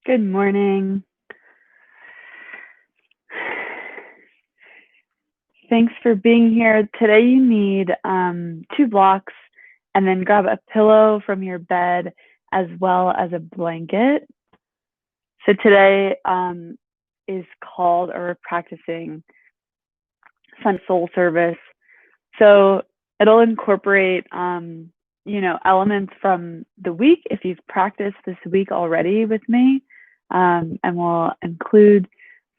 Good morning. Thanks for being here. Today you need 2 blocks and then grab a pillow from your bed as well as a blanket. So today is called, or we're practicing Sun Soul Service. So it'll incorporate, elements from the week if you've practiced this week already with me, and we'll include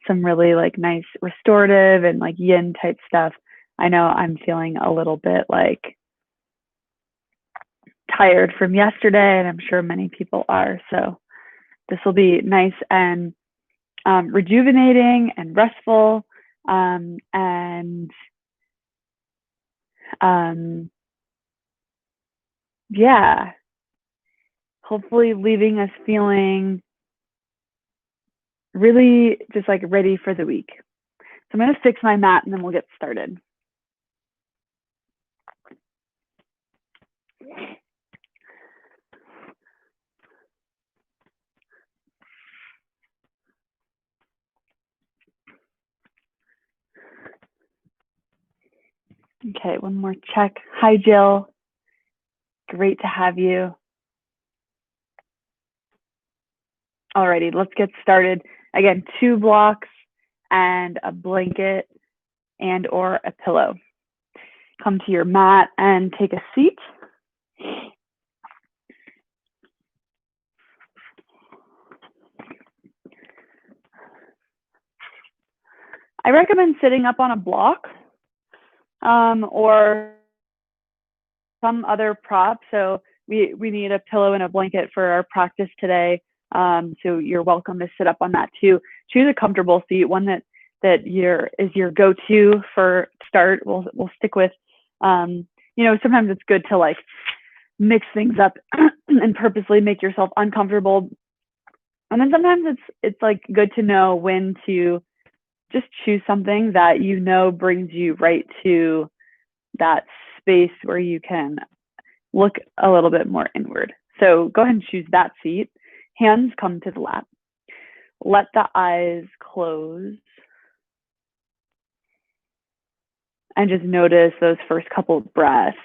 some really like nice restorative and like yin type stuff. I know I'm feeling a little bit like tired from yesterday, and I'm sure many people are. So this will be nice and rejuvenating and restful, and yeah, hopefully leaving us feeling really just like ready for the week. So I'm going to fix my mat and then we'll get started. Okay, one more check. Hi, Jill. Great to have you. Alrighty, let's get started. Again, 2 blocks and a blanket and or a pillow. Come to your mat and take a seat. I recommend sitting up on a block or some other prop. So we need a pillow and a blanket for our practice today. So you're welcome to sit up on that too. Choose a comfortable seat, one that is your go-to for start. We'll stick with, sometimes it's good to like mix things up and purposely make yourself uncomfortable. And then sometimes it's like good to know when to just choose something that you know brings you right to that space where you can look a little bit more inward. So go ahead and choose that seat. Hands come to the lap. Let the eyes close. And just notice those first couple of breaths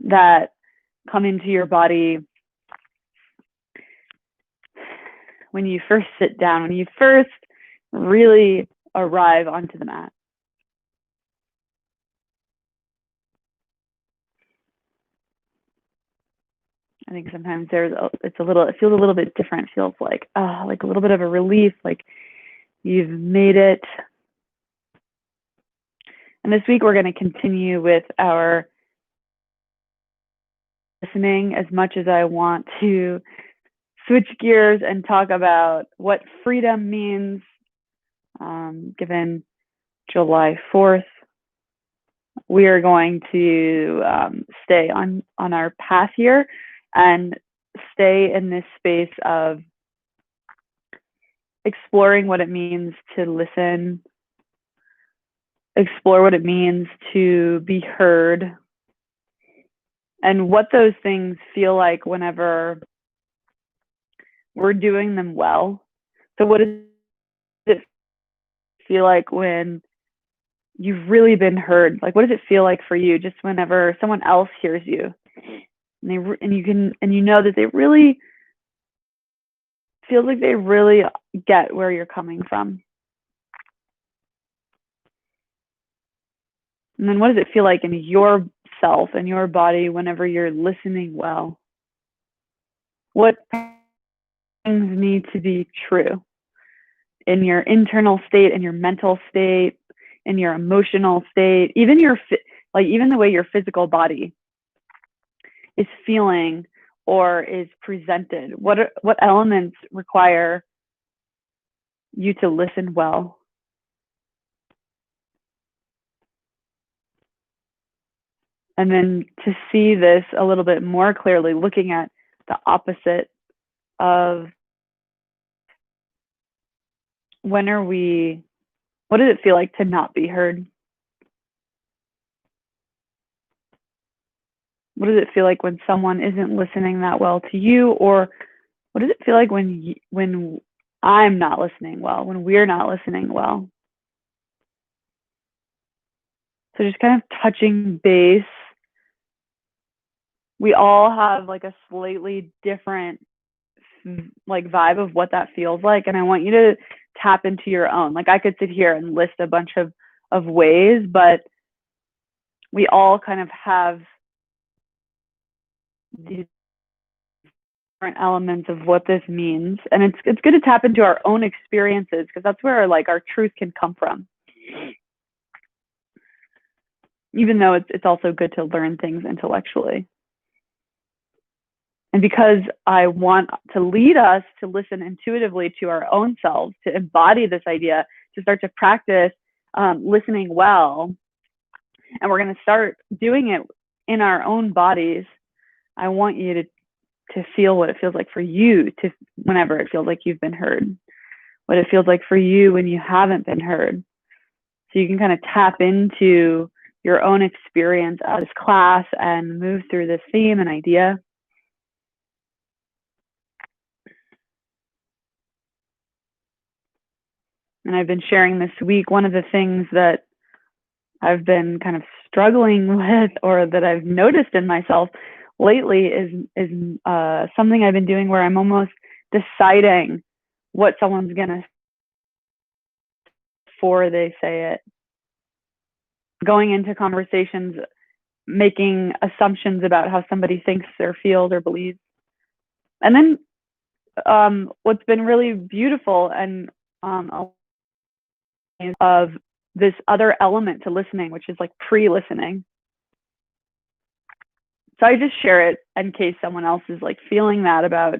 that come into your body when you first sit down, when you first really arrive onto the mat. I think sometimes it feels a little bit different. It feels like a little bit of a relief, like you've made it. And this week we're going to continue with our listening, as much as I want to switch gears and talk about what freedom means, given July 4th. We are going to stay on our path here and stay in this space of exploring what it means to listen, explore what it means to be heard, and what those things feel like whenever we're doing them well. So what does it feel like when you've really been heard? Like, what does it feel like for you just whenever someone else hears you and you know that they really feels like they really get where you're coming from? And then what does it feel like in yourself and your body whenever you're listening well? What things need to be true in your internal state, in your mental state, in your emotional state, even even the way your physical body is feeling or is presented? What elements require you to listen well? And then to see this a little bit more clearly, looking at the opposite of what does it feel like to not be heard? What does it feel like when someone isn't listening that well to you, or What does it feel like when I'm not listening well, when we're not listening well? So just kind of touching base. We all have like a slightly different like vibe of what that feels like, and I want you to tap into your own. Like I could sit here and list a bunch of ways, but we all kind of have these different elements of what this means, and it's good to tap into our own experiences because that's where like our truth can come from. Even though it's also good to learn things intellectually. And because I want to lead us to listen intuitively to our own selves, to embody this idea, to start to practice listening well, and we're going to start doing it in our own bodies, I want you to feel what it feels like for you to, whenever it feels like you've been heard, what it feels like for you when you haven't been heard. So you can kind of tap into your own experience of this class and move through this theme and idea. And I've been sharing this week, one of the things that I've been kind of struggling with, or that I've noticed in myself lately, is something I've been doing where I'm almost deciding what someone's gonna before they say it. Going into conversations, making assumptions about how somebody thinks or feels or believes. And then what's been really beautiful and of this other element to listening, which is like pre-listening. So I just share it in case someone else is like feeling that about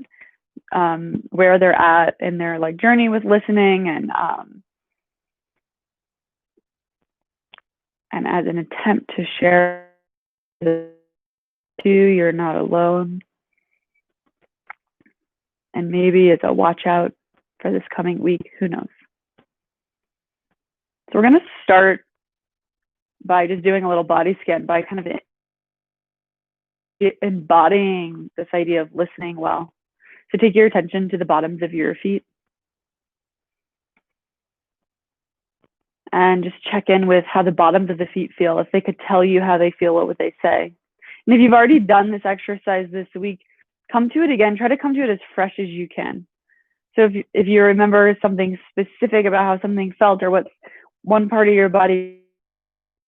where they're at in their like journey with listening, and as an attempt to share this too, you're not alone. And maybe it's a watch out for this coming week, who knows. So we're going to start by just doing a little body scan, by kind of embodying this idea of listening well. So take your attention to the bottoms of your feet and just check in with how the bottoms of the feet feel. If they could tell you how they feel, what would they say? And if you've already done this exercise this week, come to it again. Try to come to it as fresh as you can. So if you remember something specific about how something felt, or what's one part of your body,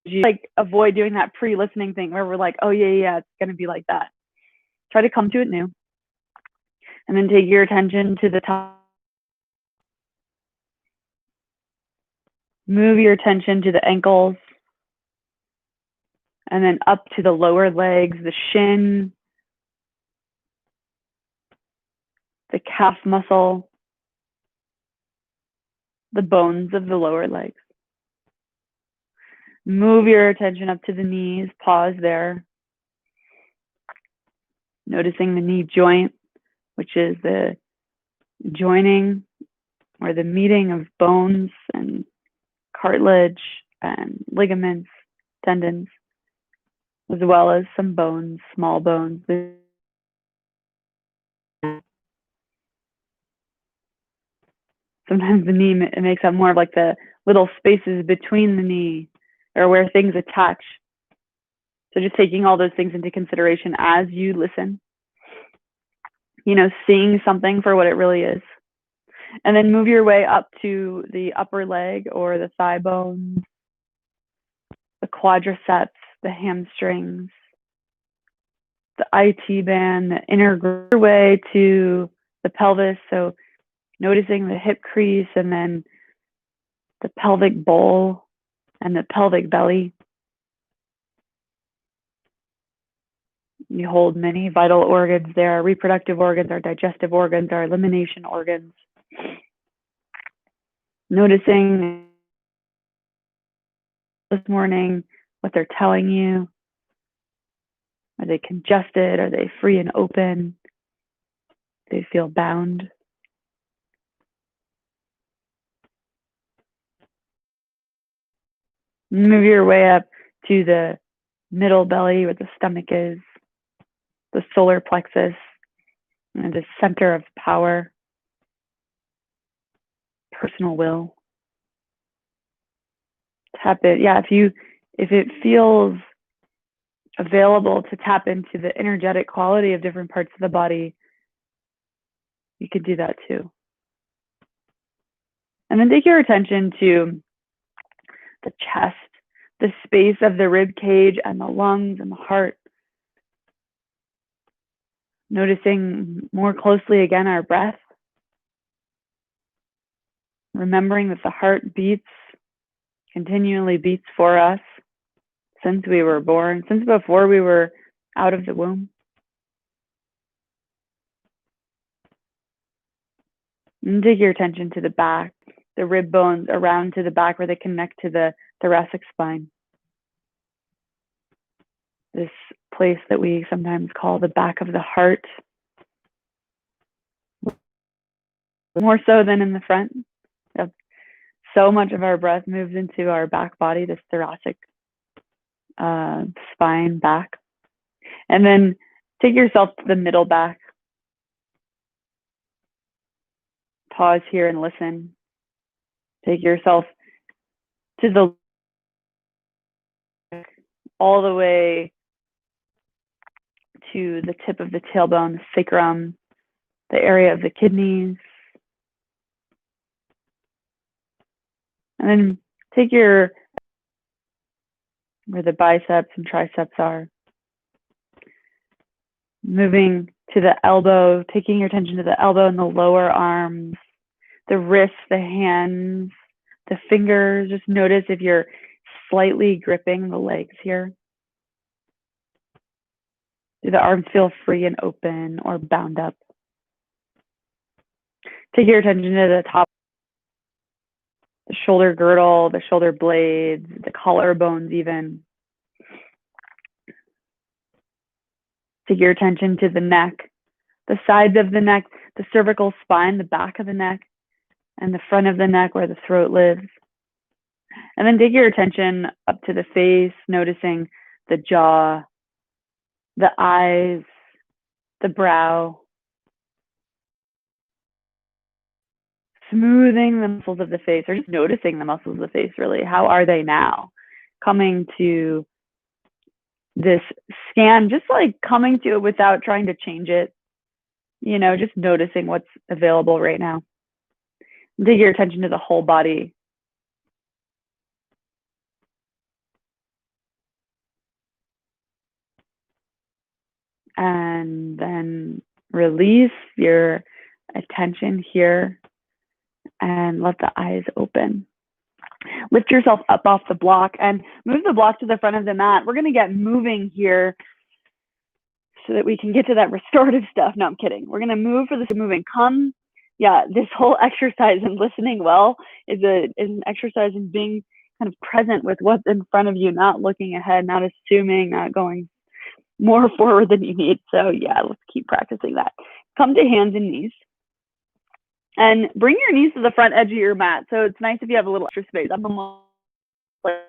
you like avoid doing that pre-listening thing where we're like, oh yeah, it's going to be like that. Try to come to it new. And then take your attention to the top. Move your attention to the ankles, and then up to the lower legs, the shin, the calf muscle, the bones of the lower legs. Move your attention up to the knees, pause there. Noticing the knee joint, which is the joining or the meeting of bones and cartilage and ligaments, tendons, as well as some bones, small bones. Sometimes the knee, it makes up more of like the little spaces between the knee or where things attach. So just taking all those things into consideration as you listen, seeing something for what it really is. And then move your way up to the upper leg or the thigh bones, the quadriceps, the hamstrings, the IT band, the inner way to the pelvis. So noticing the hip crease, and then the pelvic bowl and the pelvic belly. You hold many vital organs there, our reproductive organs, our digestive organs, our elimination organs. Noticing this morning what they're telling you. Are they congested? Are they free and open? Do they feel bound? Move your way up to the middle belly where the stomach is, the solar plexus, and a center of power, personal will. Tap it. Yeah, if it feels available to tap into the energetic quality of different parts of the body, you could do that too. And then take your attention to the chest, the space of the rib cage and the lungs and the heart. Noticing more closely again our breath. Remembering that the heart beats, continually beats for us since we were born, since before we were out of the womb. And take your attention to the back, the rib bones around to the back where they connect to the thoracic spine. This place that we sometimes call the back of the heart. More so than in the front. So much of our breath moves into our back body, this thoracic spine back. And then take yourself to the middle back. Pause here and listen. Take yourself to the all the way to the tip of the tailbone, the sacrum, the area of the kidneys. And then take where the biceps and triceps are. Moving to the elbow, taking your attention to the elbow and the lower arms, the wrists, the hands, the fingers. Just notice if you're slightly gripping the legs here. Do the arms feel free and open or bound up? Take your attention to the top, the shoulder girdle, the shoulder blades, the collarbones even. Take your attention to the neck, the sides of the neck, the cervical spine, the back of the neck, and the front of the neck where the throat lives. And then take your attention up to the face, noticing the jaw, the eyes, the brow. Smoothing the muscles of the face, or just noticing the muscles of the face, really. How are they now? Coming to this scan, just like coming to it without trying to change it. You know, just noticing what's available right now. Take your attention to the whole body. And then release your attention here and let the eyes open. Lift yourself up off the block and move the block to the front of the mat. We're going to get moving here so that we can get to that restorative stuff. No, I'm kidding. We're going to move for this moving. This whole exercise and listening well is an exercise in being kind of present with what's in front of you, not looking ahead, not assuming, not going more forward than you need. So yeah, let's keep practicing that. Come to hands and knees. And bring your knees to the front edge of your mat. So it's nice if you have a little extra space. I'm almost like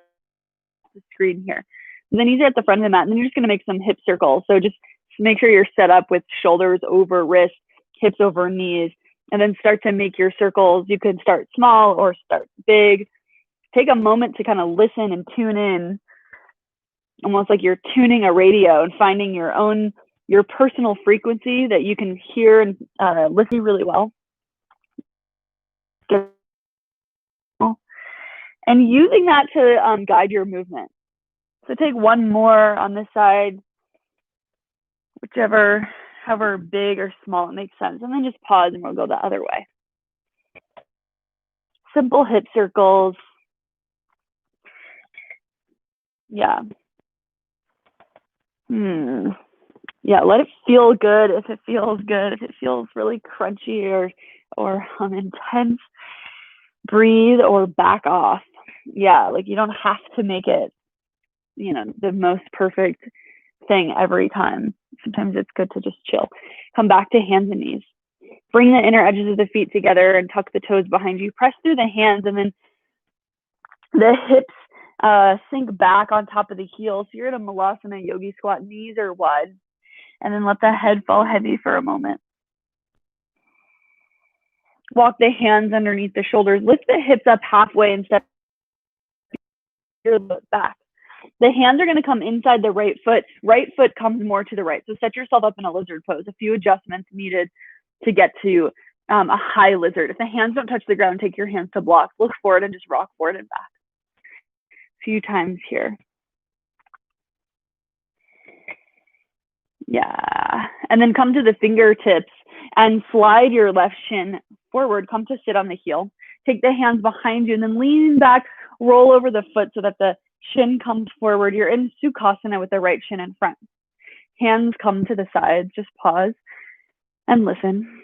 the screen here. And the knees are at the front of the mat, and then you're just going to make some hip circles. So just make sure you're set up with shoulders over wrists, hips over knees, and then start to make your circles. You could start small or start big. Take a moment to kind of listen and tune in, almost like you're tuning a radio and finding your personal frequency that you can hear and listen really well. And using that to guide your movement. So take one more on this side, however big or small it makes sense, and then just pause and we'll go the other way. Simple hip circles. Yeah. Yeah, let it feel good if it feels good. If it feels really crunchy or intense, breathe or back off. Yeah, like you don't have to make it, the most perfect thing every time. Sometimes it's good to just chill. Come back to hands and knees. Bring the inner edges of the feet together and tuck the toes behind you. Press through the hands and then the hips sink back on top of the heels. So you're in a Malasana Yogi Squat. Knees are wide. And then let the head fall heavy for a moment. Walk the hands underneath the shoulders. Lift the hips up halfway and step your foot back. The hands are going to come inside the right foot. Right foot comes more to the right. So set yourself up in a lizard pose. A few adjustments needed to get to a high lizard. If the hands don't touch the ground, take your hands to blocks. Look forward and just rock forward and back. A few times here. Yeah. And then come to the fingertips and slide your left shin forward. Come to sit on the heel. Take the hands behind you and then lean back, roll over the foot so that the shin comes forward. You're in Sukhasana with the right shin in front. Hands come to the sides. Just pause and listen.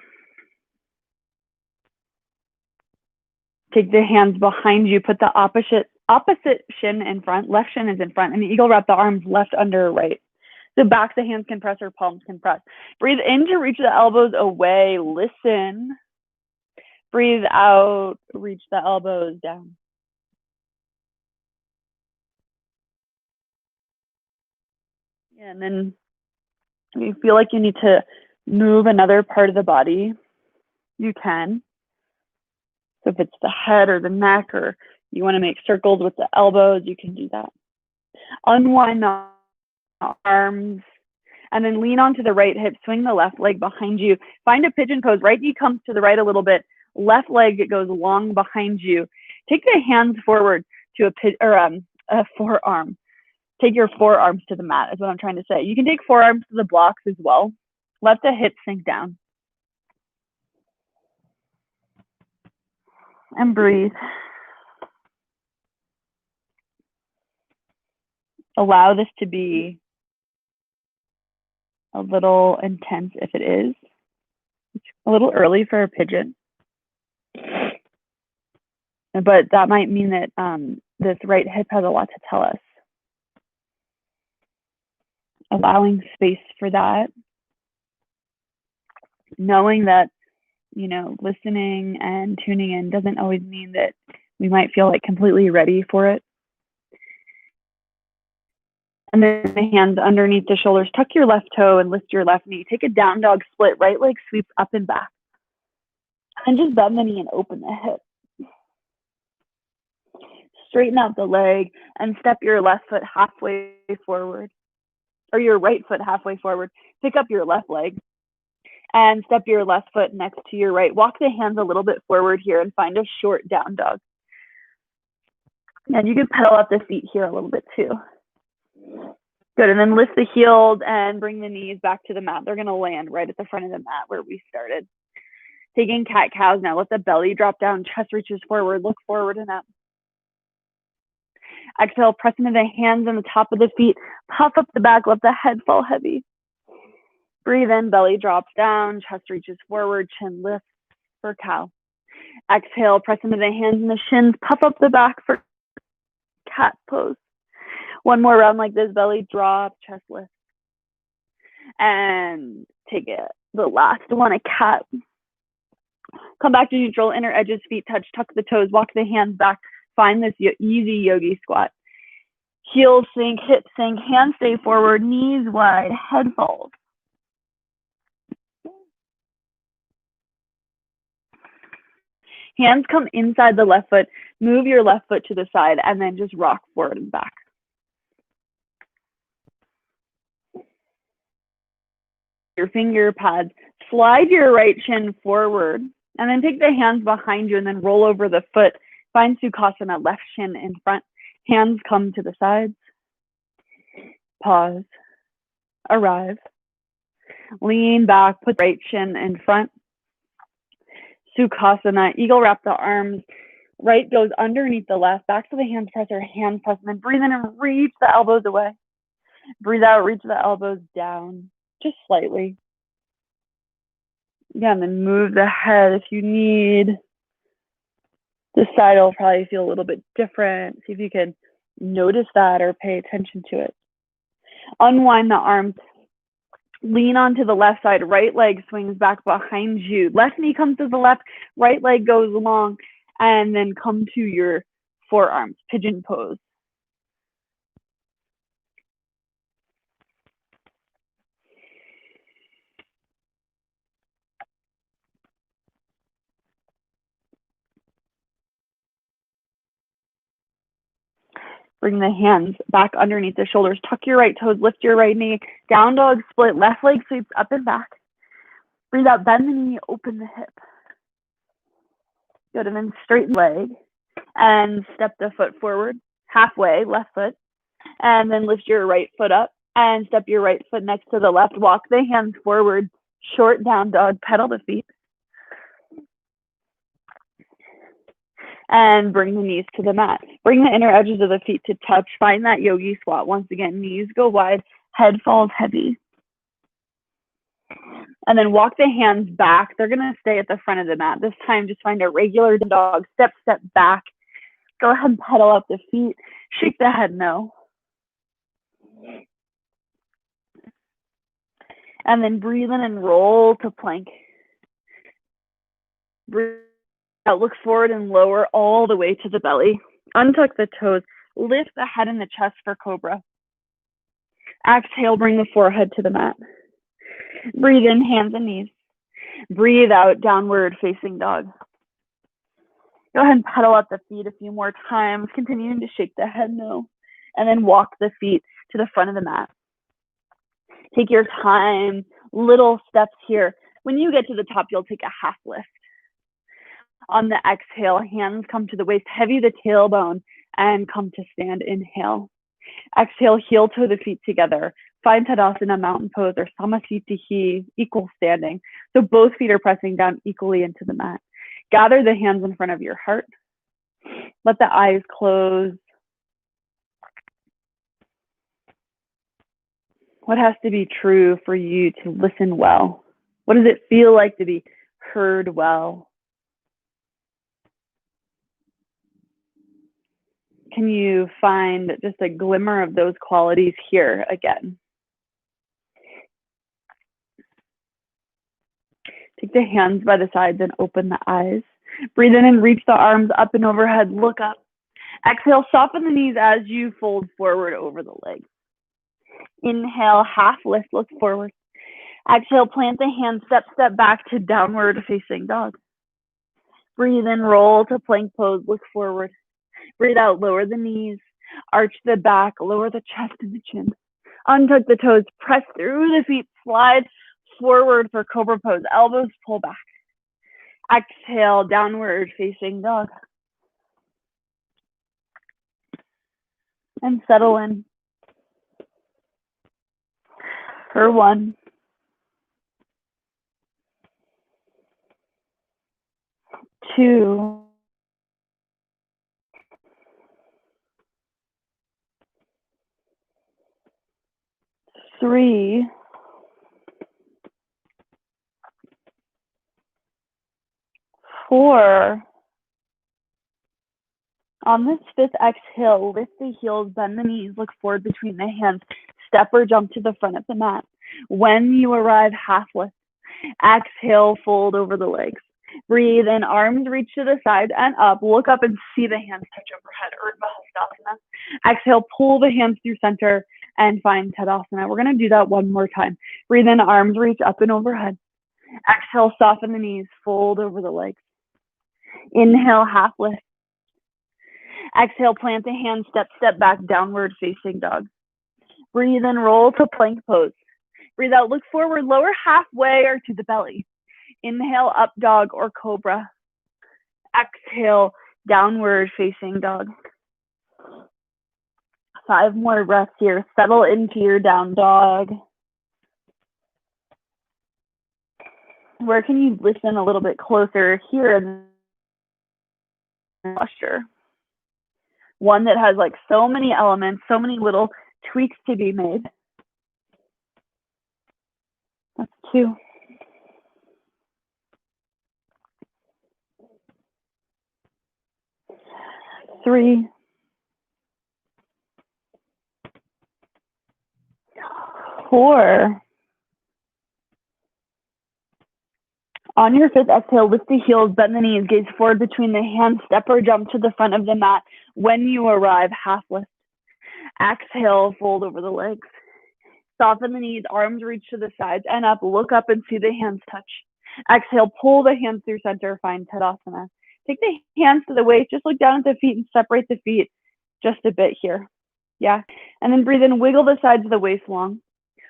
Take the hands behind you. Put the opposite shin in front. Left shin is in front. And eagle wrap the arms left under right. So backs of hands can press or palms can press. Breathe in to reach the elbows away. Listen. Breathe out. Reach the elbows down. And then if you feel like you need to move another part of the body, you can. So if it's the head or the neck, or you want to make circles with the elbows, you can do that. Unwind the arms and then lean onto the right hip, swing the left leg behind you. Find a pigeon pose. Right knee comes to the right a little bit. Left leg goes long behind you. Take the hands forward to a forearm. Take your forearms to the mat is what I'm trying to say. You can take forearms to the blocks as well. Let the hips sink down. And breathe. Allow this to be a little intense if it is. It's a little early for a pigeon. But that might mean that this right hip has a lot to tell us. Allowing space for that. Knowing that, you know, listening and tuning in doesn't always mean that we might feel like completely ready for it. And then the hands underneath the shoulders. Tuck your left toe and lift your left knee. Take a down dog split. Right leg sweeps up and back. And just bend the knee and open the hip. Straighten out the leg and step your left foot halfway forward. Or your right foot halfway forward. Pick up your left leg and step your left foot next to your right. Walk the hands a little bit forward here and find a short down dog. And you can pedal up the feet here a little bit too. Good, and then lift the heels and bring the knees back to the mat. They're gonna land right at the front of the mat where we started. Taking cat-cows now. Let the belly drop down, chest reaches forward, look forward and up. Exhale, press into the hands and the top of the feet. Puff up the back, let the head fall heavy. Breathe in, belly drops down, chest reaches forward, chin lifts for cow. Exhale, press into the hands and the shins, puff up the back for cat pose. One more round like this, belly drop, chest lift. And take it, the last one, a cat. Come back to neutral, inner edges, feet touch, tuck the toes, walk the hands back. Find this easy yogi squat. Heels sink, hips sink, hands stay forward, knees wide, head falls. Hands come inside the left foot, move your left foot to the side, and then just rock forward and back. Your finger pads, slide your right shin forward, and then take the hands behind you and then roll over the foot. Find Sukhasana, left shin in front. Hands come to the sides. Pause. Arrive. Lean back, put the right shin in front. Sukhasana, eagle wrap the arms. Right goes underneath the left, back to the hands press or hand press, and then breathe in and reach the elbows away. Breathe out, reach the elbows down, just slightly. Yeah, and then move the head if you need. This side will probably feel a little bit different. See if you can notice that or pay attention to it. Unwind the arms. Lean onto the left side. Right leg swings back behind you. Left knee comes to the left. Right leg goes long. And then come to your forearms. Pigeon pose. Bring the hands back underneath the shoulders. Tuck your right toes, lift your right knee. Down dog split, left leg sweeps up and back. Breathe out, bend the knee, open the hip. Good, and then straighten leg and step the foot forward, halfway, left foot. And then lift your right foot up and step your right foot next to the left. Walk the hands forward, short down dog, pedal the feet. And bring the knees to the mat. Bring the inner edges of the feet to touch. Find that yogi squat. Once again, knees go wide, head falls heavy. And then walk the hands back. They're gonna stay at the front of the mat. This time, just find a regular dog. Step back. Go ahead and pedal up the feet. Shake the head no. And then breathe in and roll to plank. Breathe out, look forward and lower all the way to the belly. Untuck the toes. Lift the head and the chest for cobra. Exhale, bring the forehead to the mat. Breathe in, hands and knees. Breathe out, downward facing dog. Go ahead and pedal up the feet a few more times, continuing to shake the head no. And then walk the feet to the front of the mat. Take your time, little steps here. When you get to the top, you'll take a half lift. On the exhale, hands come to the waist, heavy the tailbone, and come to stand. Inhale. Exhale, heel toe the feet together. Find Tadasana, mountain pose, or Samasthiti, equal standing. So both feet are pressing down equally into the mat. Gather the hands in front of your heart. Let the eyes close. What has to be true for you to listen well? What does it feel like to be heard well? Can you find just a glimmer of those qualities here again? Take the hands by the sides and open the eyes. Breathe in and reach the arms up and overhead. Look up. Exhale, soften the knees as you fold forward over the legs. Inhale, half lift, look forward. Exhale, plant the hands, step back to downward facing dog. Breathe in, roll to plank pose, look forward. Breathe out, lower the knees, arch the back, lower the chest and the chin. Untuck the toes, press through the feet, slide forward for cobra pose, elbows pull back. Exhale, downward facing dog. And settle in. For 1, 2, 3, 4. On this 5th exhale, lift the heels, bend the knees, look forward between the hands, step or jump to the front of the mat. When you arrive, half lift. Exhale, fold over the legs. Breathe in, arms reach to the side and up. Look up and see the hands touch overhead, Urdhva. Exhale, pull the hands through center and find Tadasana. We're going to do that one more time. Breathe in, arms reach up and overhead. Exhale, soften the knees, fold over the legs. Inhale, half lift. Exhale, plant the hands, step back, downward facing dog. Breathe in, roll to plank pose. Breathe out, look forward, lower halfway or to the belly. Inhale, up dog or cobra. Exhale, downward facing dog. 5 more breaths here. Settle into your down dog. Where can you listen a little bit closer here in the posture? One that has like so many elements, so many little tweaks to be made. That's 2. 3. 4. On your 5th exhale, lift the heels, bend the knees, gaze forward between the hands, step or jump to the front of the mat. When you arrive, half lift. Exhale, fold over the legs. Soften the knees, arms reach to the sides and up. Look up and see the hands touch. Exhale, pull the hands through center, find Tadasana. Take the hands to the waist, just look down at the feet and separate the feet. just a bit here. Yeah. And then breathe in, wiggle the sides of the waist long.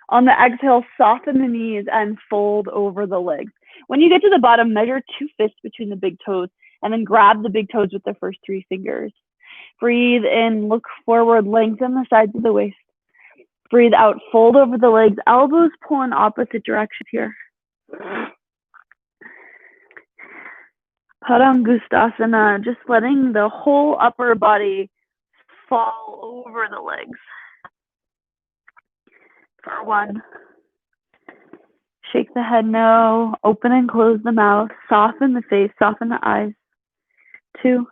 On the exhale, soften the knees and fold over the legs. When you get to the bottom, measure 2 fists between the big toes and then grab the big toes with the first 3 fingers. Breathe in, look forward, lengthen the sides of the waist. Breathe out, fold over the legs, elbows pull in opposite directions here. Padangustasana, just letting the whole upper body fall over the legs. For 1. Shake the head no, open and close the mouth, soften the face, soften the eyes. 2.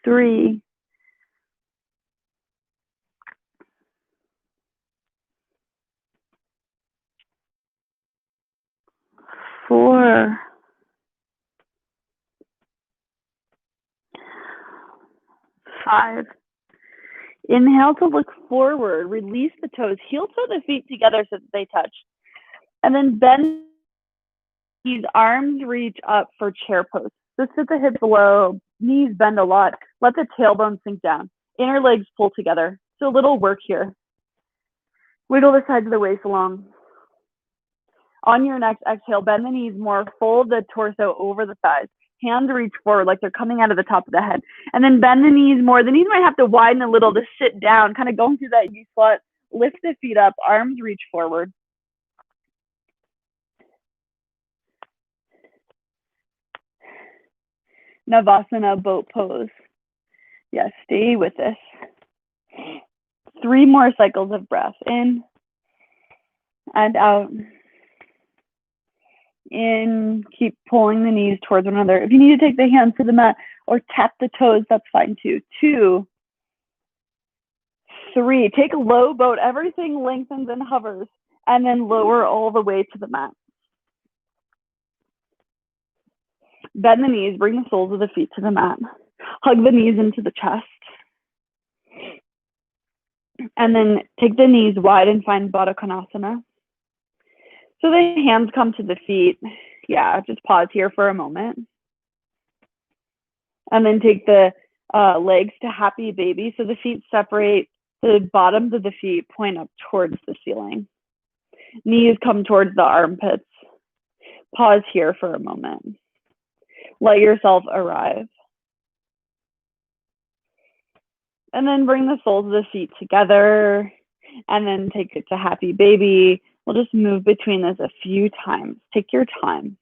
3. 4. 5. Inhale to look forward, release the toes, heel toe the feet together so that they touch. And then bend these arms, reach up for chair pose. So sit the hips low, knees bend a lot. Let the tailbone sink down. Inner legs pull together. So a little work here. Wiggle the sides of the waist long. On your next exhale, bend the knees more, fold the torso over the thighs. Hands reach forward like they're coming out of the top of the head. And then bend the knees more. The knees might have to widen a little to sit down, kind of going through that Yogi Squat. Lift the feet up, arms reach forward. Navasana, boat pose. Yes, stay with this. 3 more cycles of breath. In and out. In, keep pulling the knees towards one another. If you need to take the hands to the mat or tap the toes, that's fine too. 2, 3, take a low boat. Everything lengthens and hovers, and then lower all the way to the mat. Bend the knees, bring the soles of the feet to the mat. Hug the knees into the chest. And then take the knees wide and find Baddha Konasana. So the hands come to the feet. Yeah, just pause here for a moment. And then take the legs to happy baby. So the feet separate, the bottoms of the feet point up towards the ceiling. Knees come towards the armpits. Pause here for a moment. Let yourself arrive. And then bring the soles of the feet together and then take it to happy baby. We'll just move between this a few times. Take your time.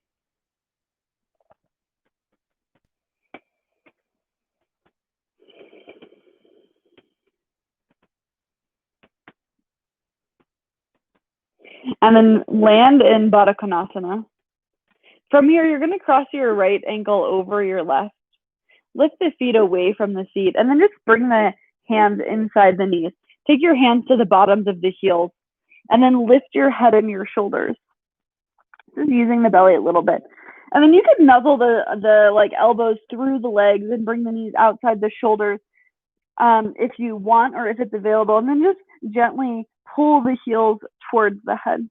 And then land in Baddha Konasana. From here, you're going to cross your right ankle over your left. Lift the feet away from the seat and then just bring the hands inside the knees. Take your hands to the bottoms of the heels and then lift your head and your shoulders. Just using the belly a little bit. And then you could nuzzle the like elbows through the legs and bring the knees outside the shoulders if you want or if it's available. And then just gently pull the heels towards the head.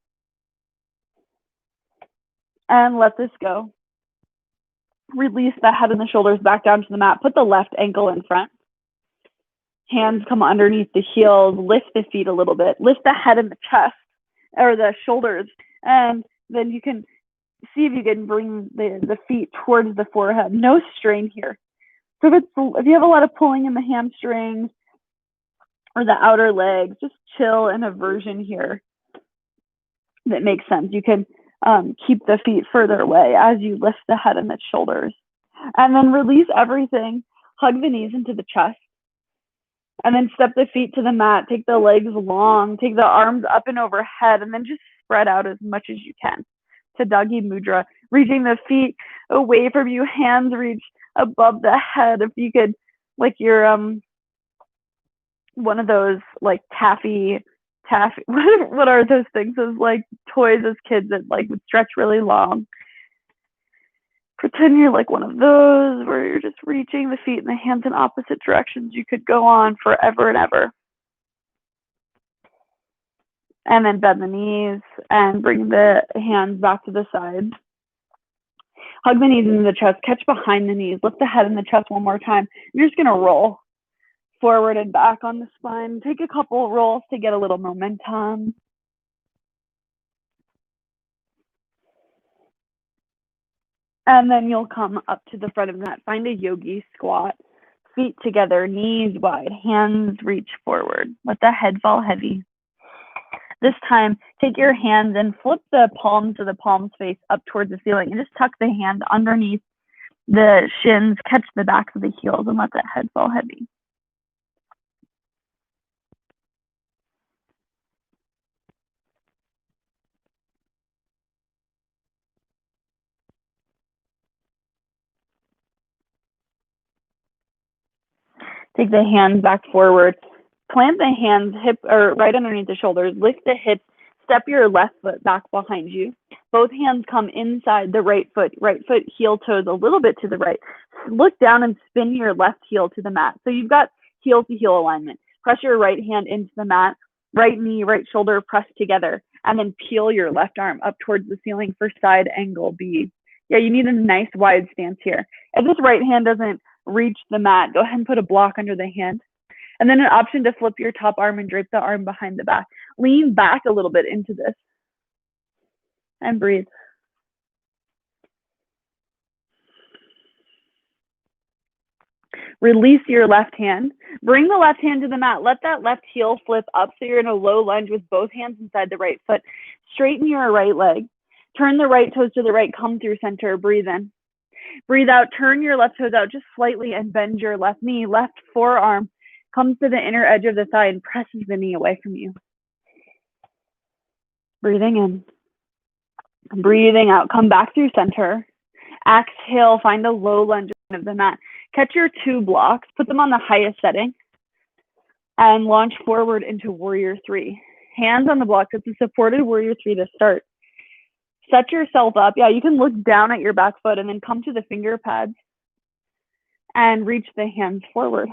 And let this go. Release the head and the shoulders back down to the mat. Put the left ankle in front. Hands come underneath the heels. Lift the feet a little bit. Lift the head and the chest or the shoulders. And then you can see if you can bring the feet towards the forehead. No strain here. So if you have a lot of pulling in the hamstrings or the outer legs, just chill in a version here that makes sense. You can keep the feet further away as you lift the head and the shoulders. And then release everything. Hug the knees into the chest. And then step the feet to the mat. Take the legs long. Take the arms up and overhead. And then just spread out as much as you can to Doggie Mudra. Reaching the feet away from you. Hands reach above the head. If you could, like you're one of those like taffy, what are those things? Those like toys as kids that like would stretch really long. Pretend you're like one of those where you're just reaching the feet and the hands in opposite directions. You could go on forever and ever. And then bend the knees and bring the hands back to the side. Hug the knees into the chest, catch behind the knees, lift the head and the chest one more time. You're just gonna roll forward and back on the spine. Take a couple rolls to get a little momentum. And then you'll come up to the front of that. Find a yogi squat. Feet together, knees wide, hands reach forward. Let the head fall heavy. This time, take your hands and flip the palms of the palms face up towards the ceiling and just tuck the hand underneath the shins, catch the backs of the heels, and let the head fall heavy. Take the hands back forward. Plant the hands hip or right underneath the shoulders. Lift the hips. Step your left foot back behind you. Both hands come inside the right foot heel toes a little bit to the right. Look down and spin your left heel to the mat. So you've got heel to heel alignment. Press your right hand into the mat. Right knee, right shoulder pressed together. And then peel your left arm up towards the ceiling for side angle B. Yeah, you need a nice wide stance here. If this right hand doesn't reach the mat, go ahead and put a block under the hand. And then an option to flip your top arm and drape the arm behind the back. Lean back a little bit into this. And breathe. Release your left hand. Bring the left hand to the mat. Let that left heel flip up so you're in a low lunge with both hands inside the right foot. Straighten your right leg. Turn the right toes to the right. Come through center. Breathe in. Breathe out. Turn your left toes out just slightly and bend your left knee. Left forearm comes to the inner edge of the thigh and presses the knee away from you. Breathing in. Breathing out. Come back through center. Exhale. Find a low lunge of the mat. Catch your two blocks. Put them on the highest setting. And launch forward into warrior three. Hands on the blocks. It's a supported warrior three to start. Set yourself up. Yeah, you can look down at your back foot and then come to the finger pads and reach the hands forward.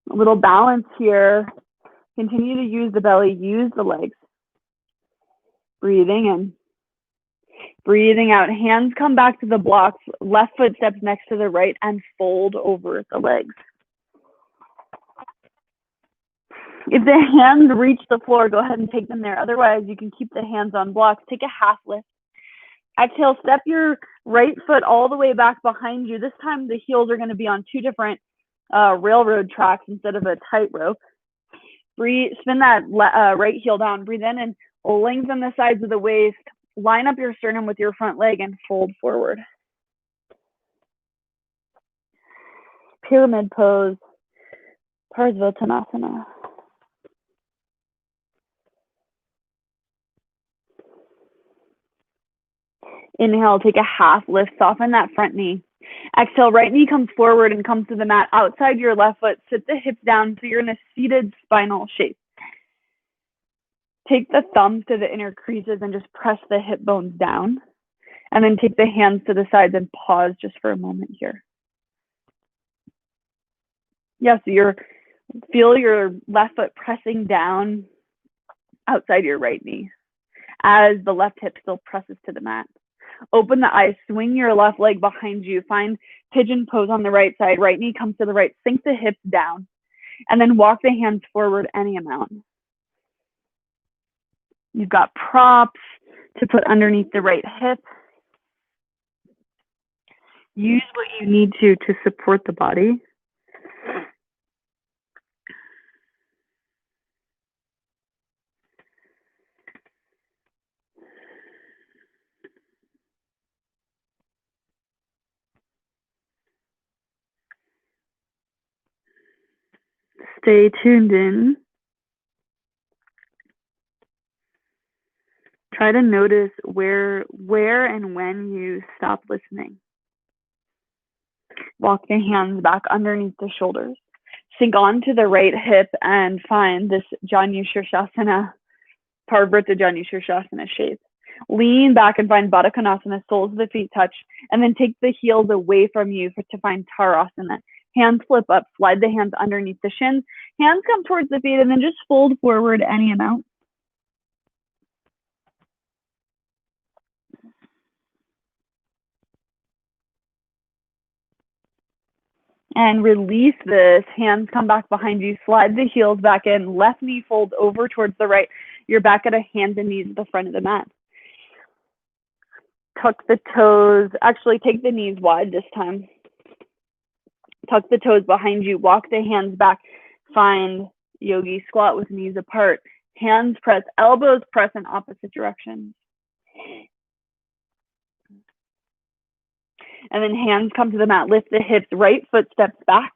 A little balance here. Continue to use the belly, use the legs. Breathing in. Breathing out. Hands come back to the blocks. Left foot steps next to the right and fold over the legs. If the hands reach the floor, go ahead and take them there. Otherwise, you can keep the hands on blocks. Take a half lift. Exhale, step your right foot all the way back behind you. This time, the heels are going to be on two different railroad tracks instead of a tightrope. Breathe, spin that right heel down. Breathe in and lengthen the sides of the waist. Line up your sternum with your front leg and fold forward. Pyramid pose, Purvottanasana. Inhale, take a half lift, soften that front knee. Exhale, right knee comes forward and comes to the mat outside your left foot. Sit the hips down so you're in a seated spinal shape. Take the thumbs to the inner creases and just press the hip bones down. And then take the hands to the sides and pause just for a moment here. Yeah, so feel your left foot pressing down outside your right knee as the left hip still presses to the mat. Open the eyes, swing your left leg behind you. Find pigeon pose on the right side. Right knee comes to the right. Sink the hips down. And then walk the hands forward any amount. You've got props to put underneath the right hip. Use what you need to support the body. Stay tuned in. Try to notice where and when you stop listening. Walk the hands back underneath the shoulders. Sink onto the right hip and find this Shirshasana, Purvottanasana Shirshasana shape. Lean back and find Baddha Konasana, soles of the feet touch, and then take the heels away from you to find Tadasana. Hands flip up, slide the hands underneath the shins. Hands come towards the feet and then just fold forward any amount. And release this. Hands come back behind you. Slide the heels back in. Left knee folds over towards the right. You're back at a hands and knees at the front of the mat. Tuck the toes. Actually, take the knees wide this time. Tuck the toes behind you. Walk the hands back. Find Yogi Squat with knees apart. Hands press. Elbows press in opposite directions. And then hands come to the mat. Lift the hips. Right foot steps back.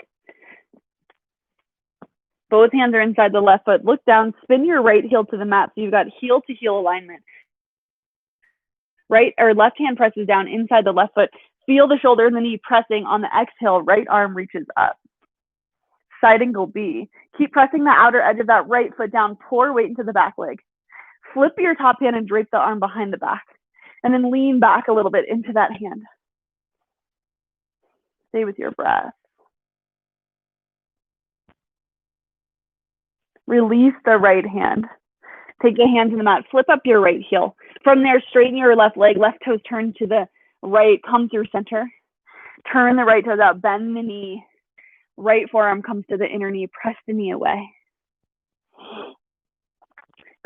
Both hands are inside the left foot. Look down. Spin your right heel to the mat. So you've got heel to heel alignment. Right or left hand presses down inside the left foot. Feel the shoulder and the knee pressing. On the exhale, right arm reaches up. Side angle B. Keep pressing the outer edge of that right foot down. Pour weight into the back leg. Flip your top hand and drape the arm behind the back. And then lean back a little bit into that hand. Stay with your breath. Release the right hand. Take the hand to the mat. Flip up your right heel. From there, straighten your left leg. Left toes turn to the right. Come through center. Turn the right toes out. Bend the knee. Right forearm comes to the inner knee. Press the knee away.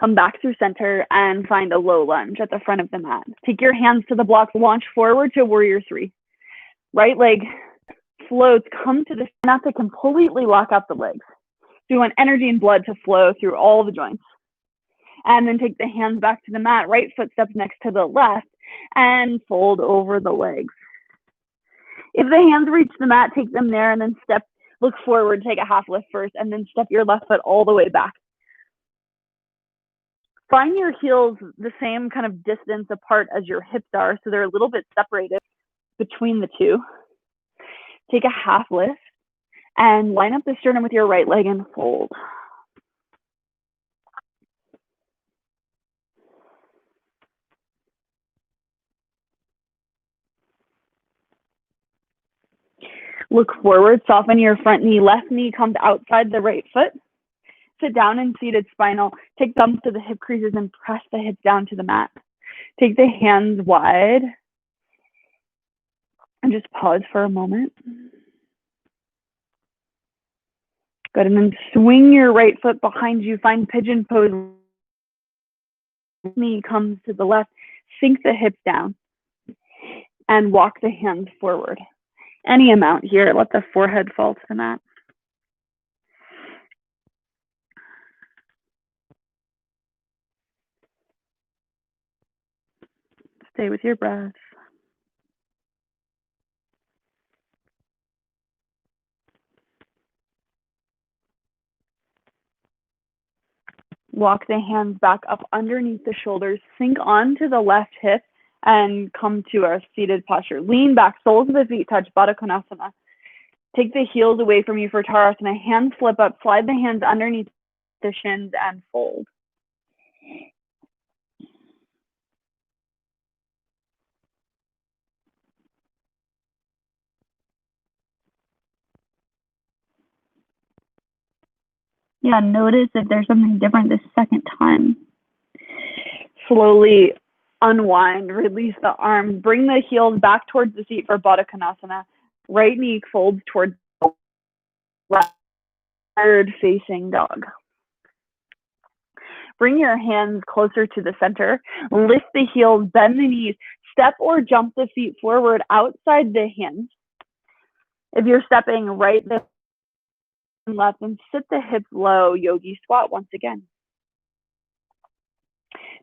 Come back through center and find a low lunge at the front of the mat. Take your hands to the blocks. Launch forward to warrior three. Right leg floats. Come to the mat to completely lock out the legs. So you want energy and blood to flow through all the joints. And then take the hands back to the mat. Right foot steps next to the left and fold over the legs. If the hands reach the mat, take them there and then look forward, take a half lift first, and then step your left foot all the way back. Find your heels the same kind of distance apart as your hips are, so they're a little bit separated between the two. Take a half lift and line up the sternum with your right leg and fold. Look forward, soften your front knee. Left knee comes outside the right foot. Sit down in seated spinal. Take thumbs to the hip creases and press the hips down to the mat. Take the hands wide and just pause for a moment. Good, and then swing your right foot behind you. Find pigeon pose. Knee comes to the left. Sink the hips down and walk the hands forward. Any amount here. Let the forehead fall to the mat. Stay with your breath. Walk the hands back up underneath the shoulders. Sink onto the left hip and come to our seated posture. Lean back, soles of the feet touch, Baddha Konasana. Take the heels away from you for Tadasana. Hands flip up, slide the hands underneath the shins and fold. Yeah, notice if there's something different this second time. Slowly unwind, release the arms, bring the heels back towards the seat for Baddha Konasana. Right knee folds towards the left, forward facing dog. Bring your hands closer to the center. Lift the heels, bend the knees, step or jump the feet forward outside the hands. If you're stepping right and left, and sit the hips low, Yogi Squat once again.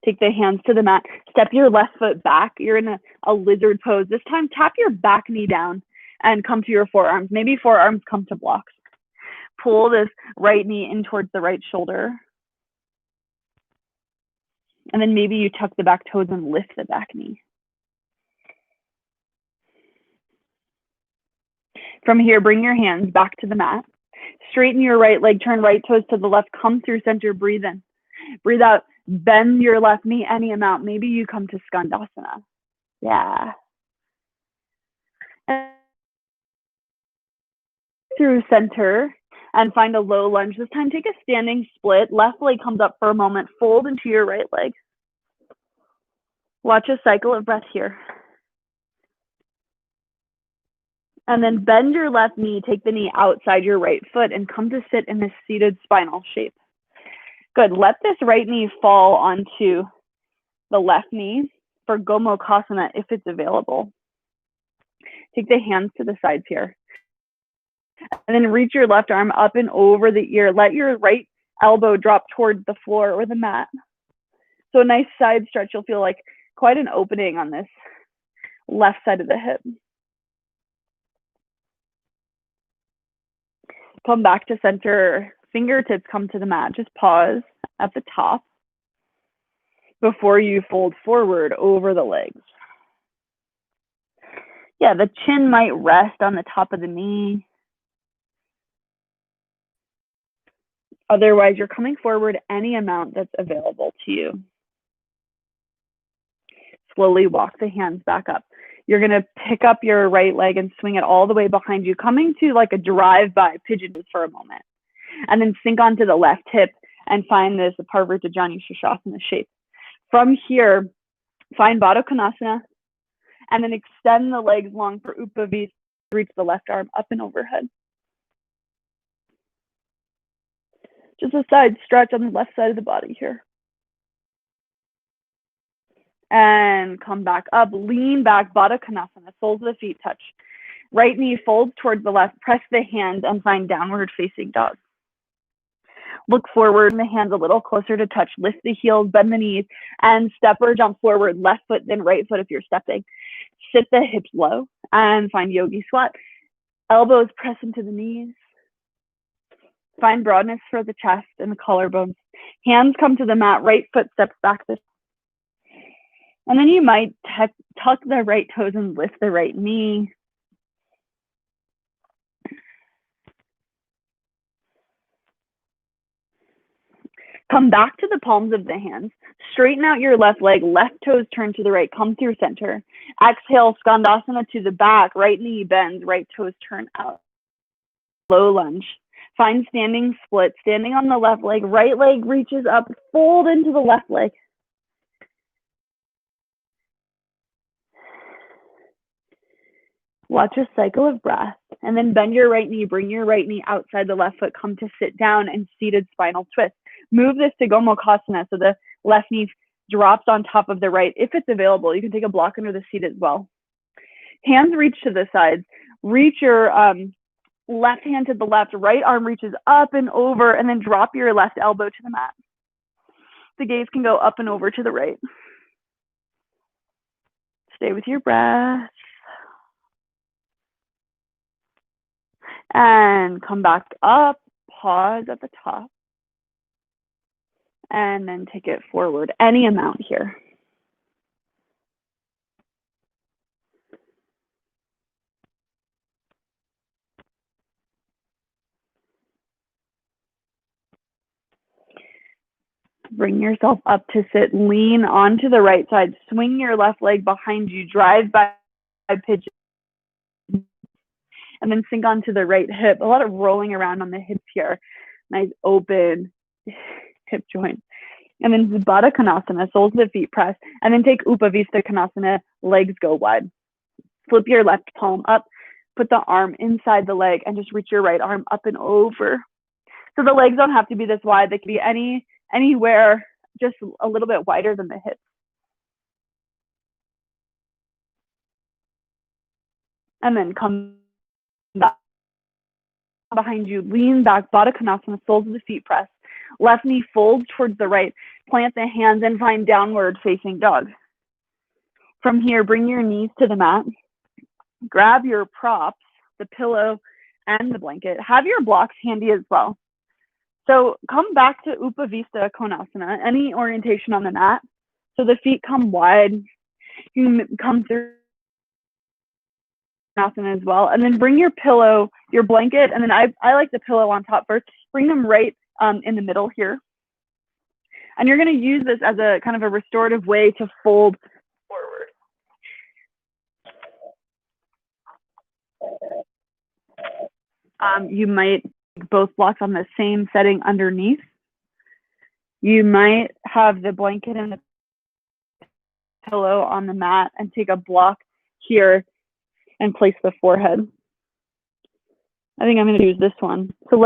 Take the hands to the mat. Step your left foot back. You're in a lizard pose. This time, tap your back knee down and come to your forearms. Maybe forearms come to blocks. Pull this right knee in towards the right shoulder. And then maybe you tuck the back toes and lift the back knee. From here, bring your hands back to the mat. Straighten your right leg, turn right toes to the left, come through center, breathe in. Breathe out, bend your left knee any amount. Maybe you come to Skandasana. Yeah. And through center and find a low lunge. This time, take a standing split. Left leg comes up for a moment. Fold into your right leg. Watch a cycle of breath here. And then bend your left knee, take the knee outside your right foot and come to sit in this seated spinal shape. Good, let this right knee fall onto the left knee for Gomukhasana if it's available. Take the hands to the sides here. And then reach your left arm up and over the ear. Let your right elbow drop towards the floor or the mat. So a nice side stretch. You'll feel like quite an opening on this left side of the hip. Come back to center. Fingertips come to the mat. Just pause at the top before you fold forward over the legs. Yeah, the chin might rest on the top of the knee. Otherwise, you're coming forward any amount that's available to you. Slowly walk the hands back up. You're going to pick up your right leg and swing it all the way behind you, coming to like a drive-by pigeon pose for a moment. And then sink onto the left hip and find this Purvottanasana Shavasana shape. From here, find Baddha Konasana, and then extend the legs long for Upavisa. Reach the left arm up and overhead. Just a side stretch on the left side of the body here. And come back up, lean back, Baddha Konasana, soles of the feet touch. Right knee folds towards the left, press the hands and find downward facing dog. Look forward, the hands a little closer to touch. Lift the heels, bend the knees, and step or jump forward, left foot, then right foot if you're stepping. Sit the hips low and find Yogi Squat. Elbows press into the knees. Find broadness for the chest and the collarbones. Hands come to the mat, right foot steps back. And then you might tuck the right toes and lift the right knee. Come back to the palms of the hands. Straighten out your left leg, left toes turn to the right, come through center. Exhale, Skandasana to the back, right knee bends, right toes turn out. Low lunge. Find standing split, standing on the left leg, right leg reaches up, fold into the left leg. Watch a cycle of breath, and then bend your right knee, bring your right knee outside the left foot, come to sit down and seated spinal twist. Move this to Gomukhasana, so the left knee drops on top of the right. If it's available, you can take a block under the seat as well. Hands reach to the sides. Reach your left hand to the left, right arm reaches up and over, and then drop your left elbow to the mat. The gaze can go up and over to the right. Stay with your breath. And come back up, pause at the top. And then take it forward, any amount here. Bring yourself up to sit, lean onto the right side, swing your left leg behind you, drive by pigeon, and then sink onto the right hip. A lot of rolling around on the hips here. Nice open hip joint. And then Baddha Konasana, soles of the feet press, and then take Upavisa Konasana, legs go wide. Flip your left palm up, put the arm inside the leg, and just reach your right arm up and over. So the legs don't have to be this wide. They can be anywhere, just a little bit wider than the hips. And then come back behind you, lean back, Baddha Konasana, soles of the feet press. Left knee folds towards the right, plant the hands and find downward facing dog. From here, bring your knees to the mat. Grab your props, the pillow and the blanket. Have your blocks handy as well. So come back to Upavisa Konasana, any orientation on the mat. So the feet come wide. You can come through Konasana as well. And then bring your pillow, your blanket, and then I like the pillow on top first. Bring them right in the middle here. And you're going to use this as a kind of a restorative way to fold forward. You might both blocks on the same setting underneath. You might have the blanket and the pillow on the mat and take a block here and place the forehead. I think I'm going to use this one. So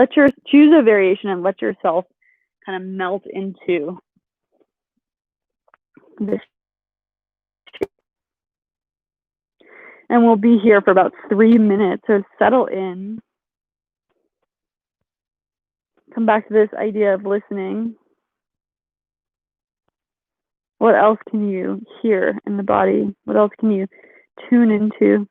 choose a variation and let yourself kind of melt into this. And we'll be here for about 3 minutes. So settle in. Come back to this idea of listening. What else can you hear in the body? What else can you tune into?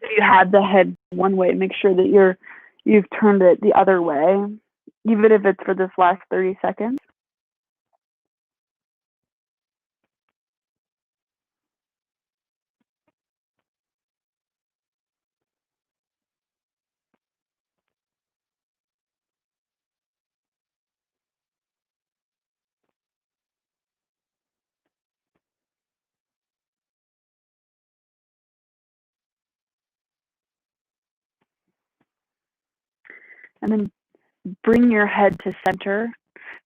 If you had the head one way, make sure that you've turned it the other way, even if it's for this last 30 seconds. And then bring your head to center.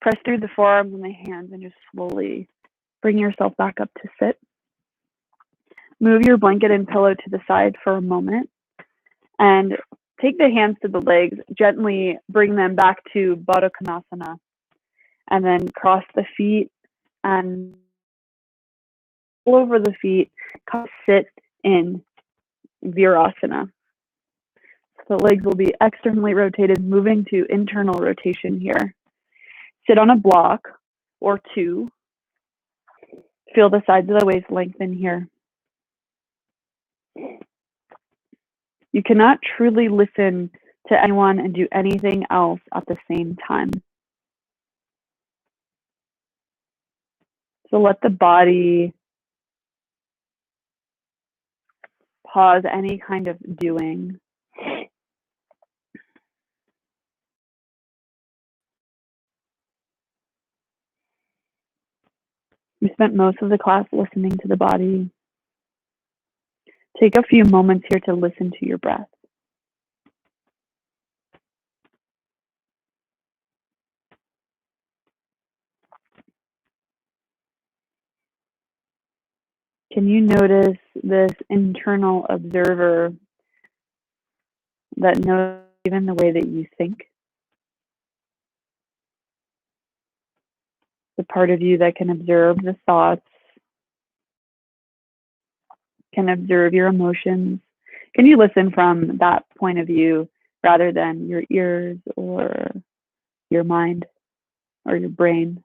Press through the forearms and the hands and just slowly bring yourself back up to sit. Move your blanket and pillow to the side for a moment and take the hands to the legs, gently bring them back to Baddha Konasana, and then cross the feet and all over the feet, sit in Virasana. So the legs will be externally rotated, moving to internal rotation here. Sit on a block or two. Feel the sides of the waist lengthen here. You cannot truly listen to anyone and do anything else at the same time. So let the body pause any kind of doing. We spent most of the class listening to the body. Take a few moments here to listen to your breath. Can you notice this internal observer that knows even the way that you think? The part of you that can observe the thoughts, can observe your emotions. Can you listen from that point of view rather than your ears or your mind or your brain?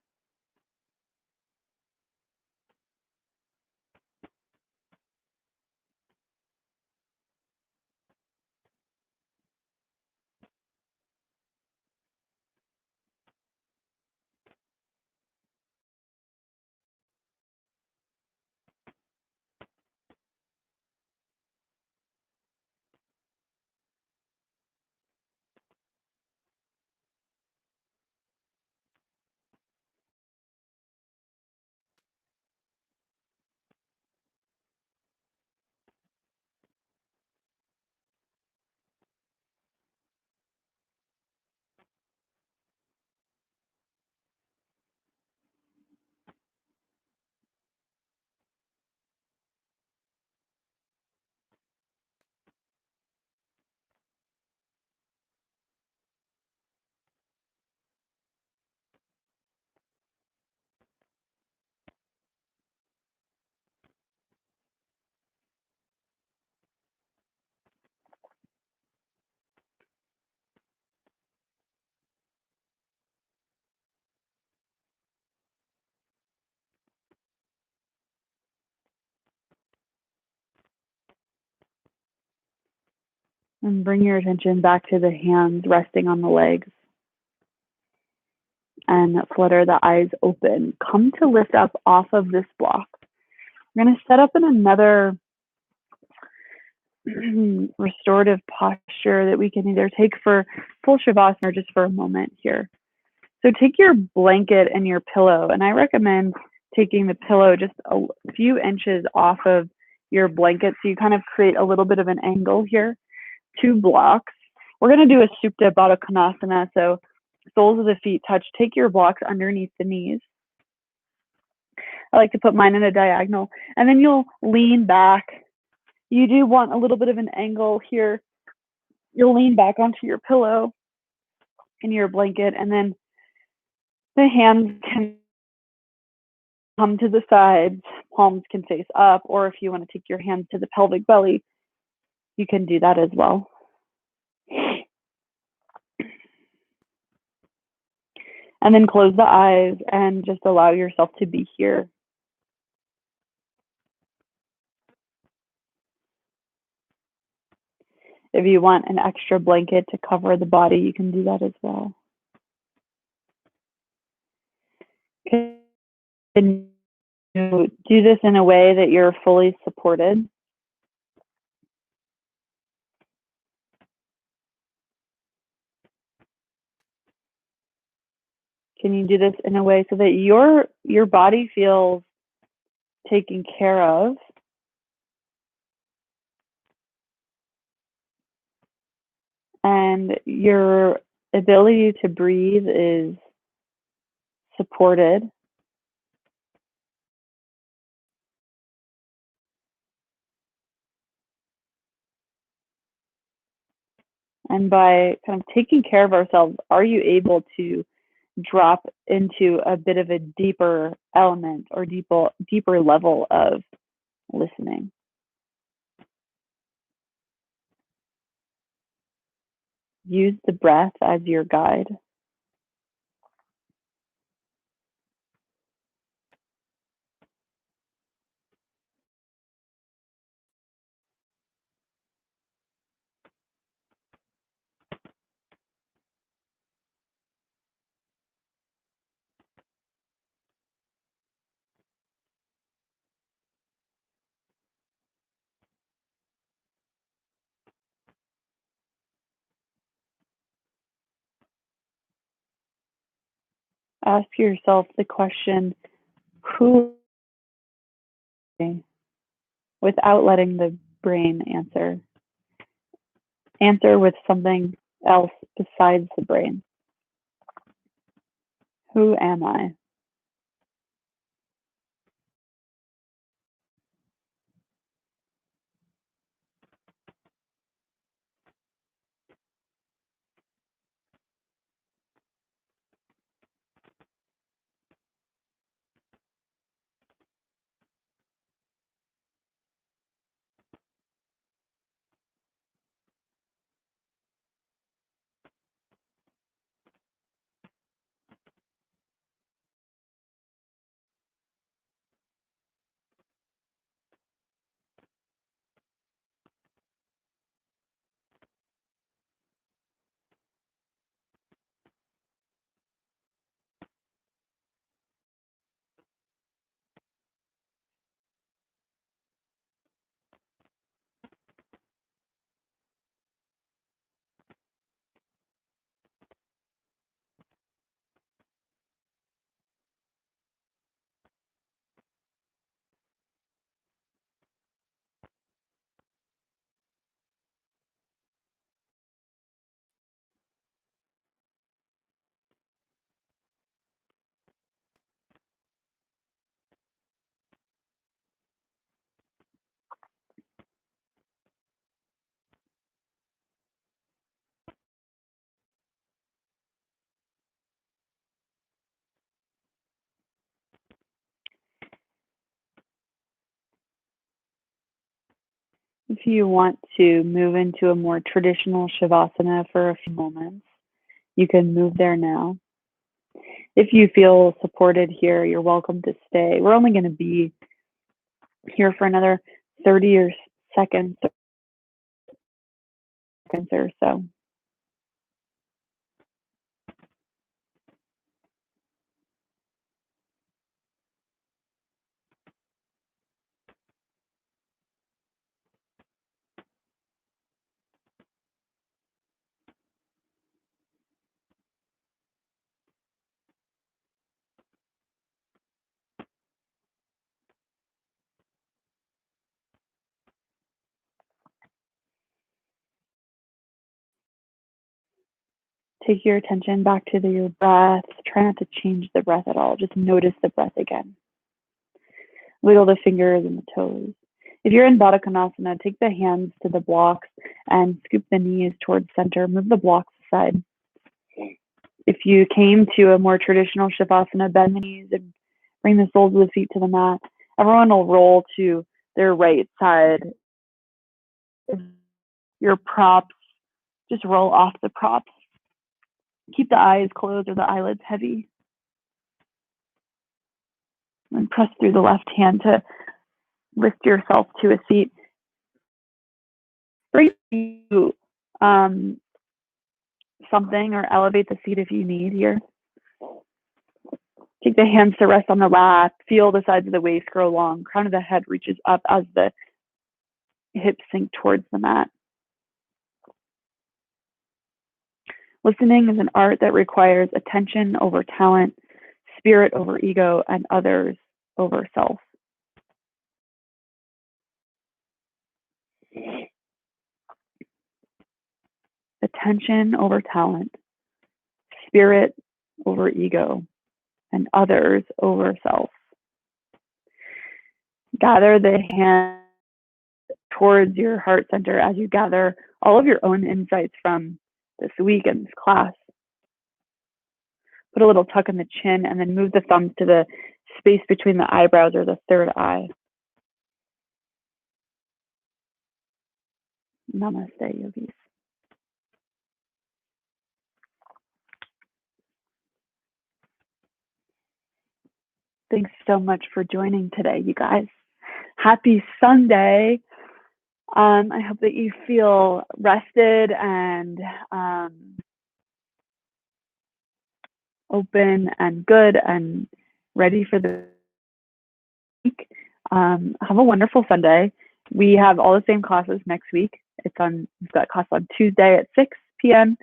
And bring your attention back to the hands resting on the legs. And flutter the eyes open. Come to lift up off of this block. We're going to set up in another restorative posture that we can either take for full Shavasana or just for a moment here. So take your blanket and your pillow, and I recommend taking the pillow just a few inches off of your blanket so you kind of create a little bit of an angle here. 2 blocks. We're going to do a Supta Baddha Konasana, so soles of the feet touch. Take your blocks underneath the knees. I like to put mine in a diagonal, and then you'll lean back. You do want a little bit of an angle here. You'll lean back onto your pillow and your blanket, and then the hands can come to the sides, palms can face up, or if you want to take your hands to the pelvic belly, you can do that as well. And then close the eyes and just allow yourself to be here. If you want an extra blanket to cover the body, you can do that as well. Can you do this in a way that you're fully supported? Can you do this in a way so that your body feels taken care of? And your ability to breathe is supported. And by kind of taking care of ourselves, are you able to drop into a bit of a deeper element or deeper level of listening? Use the breath as your guide. Ask yourself the question, who, without letting the brain answer. Answer with something else besides the brain. Who am I? If you want to move into a more traditional Shavasana for a few moments, you can move there now. If you feel supported here, you're welcome to stay. We're only going to be here for another 30 seconds or so. Take your attention back to your breath. Try not to change the breath at all. Just notice the breath again. Wiggle the fingers and the toes. If you're in Baddha Konasana, take the hands to the blocks and scoop the knees towards center. Move the blocks aside. If you came to a more traditional Shavasana, bend the knees and bring the soles of the feet to the mat. Everyone will roll to their right side. Your props, just roll off the props. Keep the eyes closed or the eyelids heavy. And press through the left hand to lift yourself to a seat. Bring you something or elevate the seat if you need here. Take the hands to rest on the lap. Feel the sides of the waist grow long. Crown of the head reaches up as the hips sink towards the mat. Listening is an art that requires attention over talent, spirit over ego, and others over self. Attention over talent, spirit over ego, and others over self. Gather the hands towards your heart center as you gather all of your own insights from this week and this class. Put a little tuck in the chin and then move the thumbs to the space between the eyebrows or the third eye. Namaste, yogis. Thanks so much for joining today, you guys. Happy Sunday. I hope that you feel rested and open and good and ready for the week. Have a wonderful Sunday. We have all the same classes next week. We've got class on Tuesday at 6 p.m.,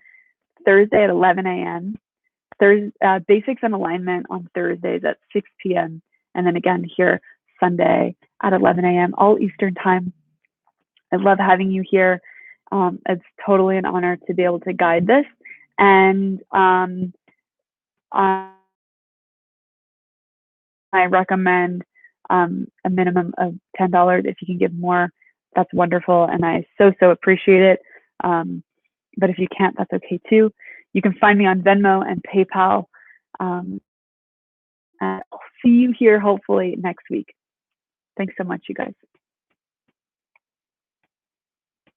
Thursday at 11 a.m., basics and alignment on Thursdays at 6 p.m., and then again here Sunday at 11 a.m., all Eastern time. I love having you here. It's totally an honor to be able to guide this. And I recommend a minimum of $10. If you can give more, that's wonderful. And I so appreciate it. But if you can't, that's okay too. You can find me on Venmo and PayPal. And I'll see you here hopefully next week. Thanks so much, you guys.